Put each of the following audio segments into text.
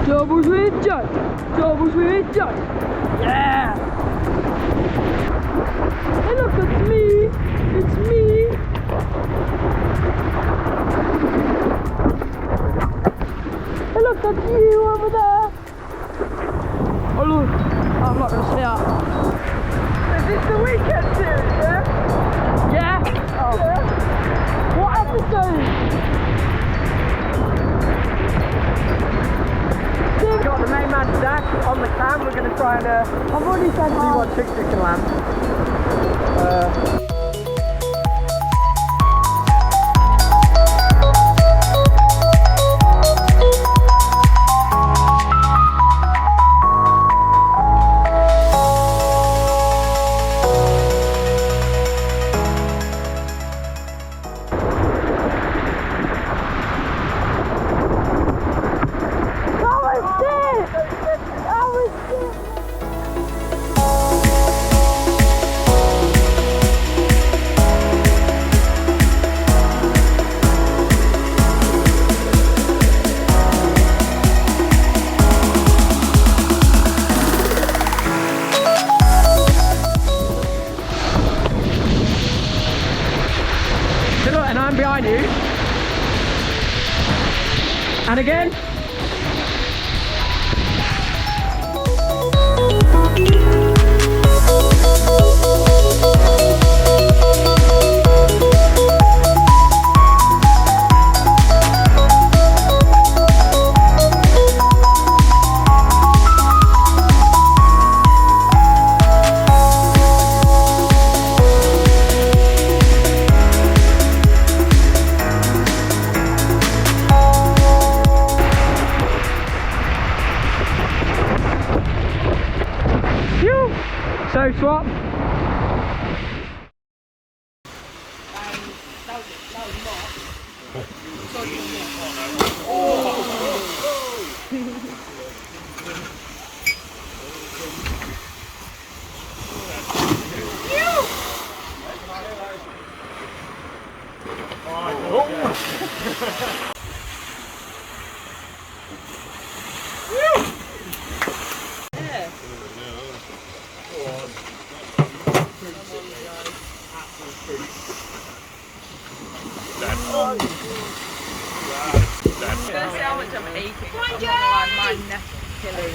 Double sweet jump! Double sweet jump! Yeah! Hey look, it's me! It's me! Hey look, that's you over there! Oh look! I'm not gonna stay up. Is this the weekend series, yeah? Yeah? Oh. Yeah. What episode? We've got the main man Zach on the cam. We're going to try and I've already said see what tricks we can land. And I'm behind you. And again. So swap. Firstly, how much I'm aching. My neck is killing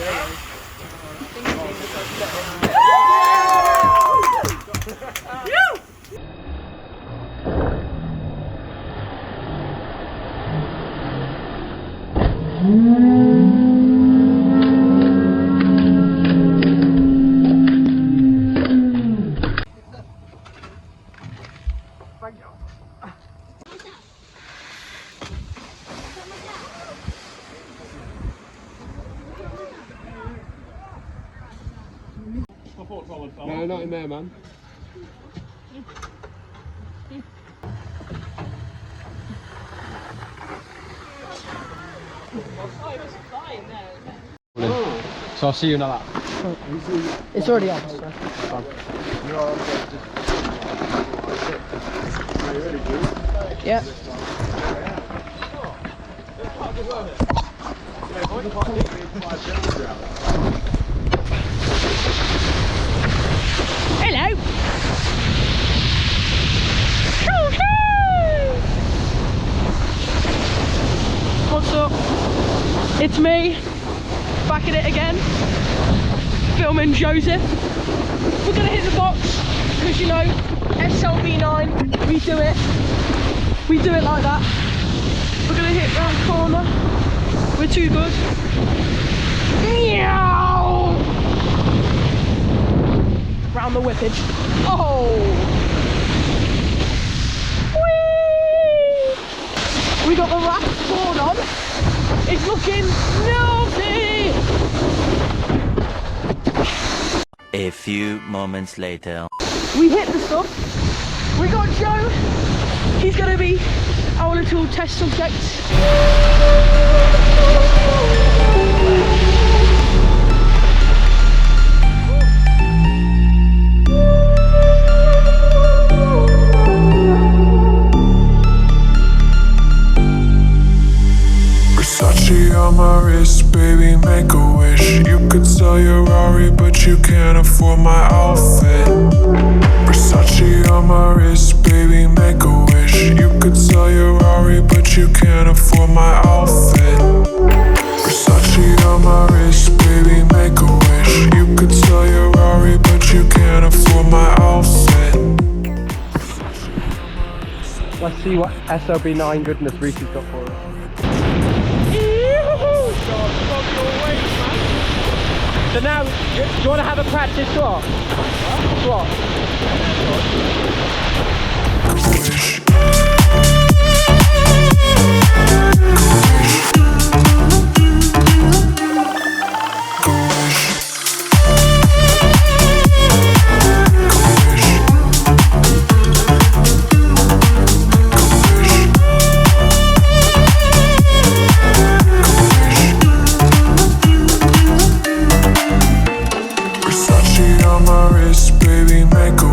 No, not in there, man. So I'll see you in that. It's already on. Yeah. Hello. What's up? It's me, back at it again, filming Joseph. We're gonna hit the box because you know, SLB9, we do it. We do it like that. We're gonna hit round the corner. We're too good. Meow! Round the whippage. Oh! Whee! We got the last board on. It's looking naughty! A few moments later. We hit the stuff. We got Joe. He's gonna be our little test subject. Versace on my wrist, baby, make a wish. You could sell your Rari, but you can't afford my outfit. Versace on my wrist, baby, make a wish. You could sell your Rari, but you can't afford my outfit. Versace on my wrist, baby, make a wish. You could sell your Rari, but you can't afford my outfit. Let's see what SLB9 goodness Reese's got for us. So now, do you want to have a practice swap? Swap. Versace on my wrist, baby, make a